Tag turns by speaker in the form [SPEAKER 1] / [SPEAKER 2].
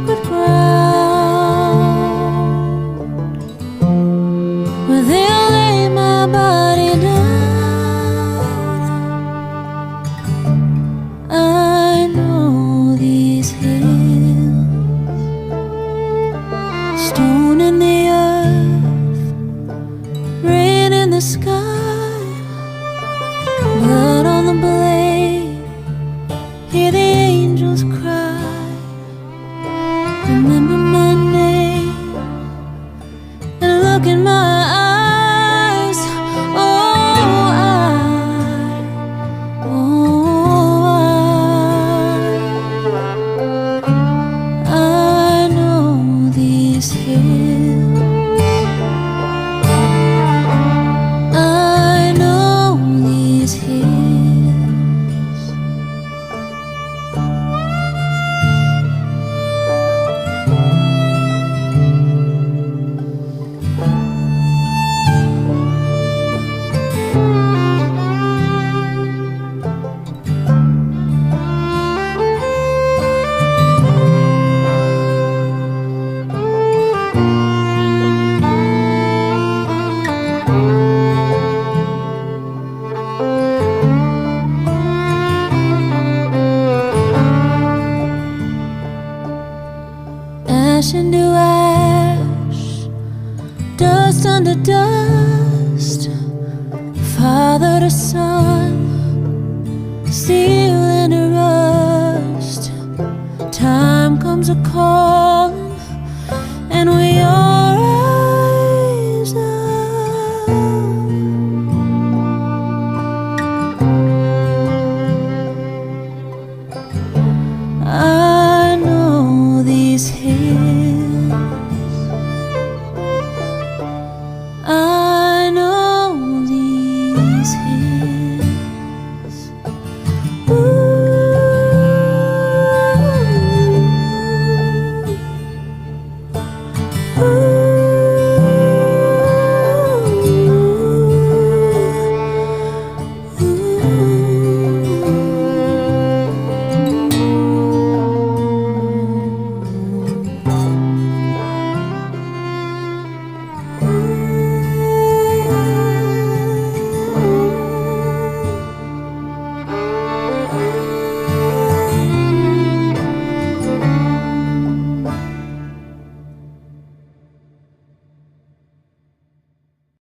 [SPEAKER 1] sacred ground where they'll lay my body down. I know these hills, stone in the earth, rain in the sky, blood on the blade, hear the angels cry. Remember my name and look in my eyes. I know these hills, I know these hills. Ash into ash, dust under dust, father to son, steel into rust. Time comes a calling, and we all rise up. I know these hills, I know these hills. Ooh, ooh.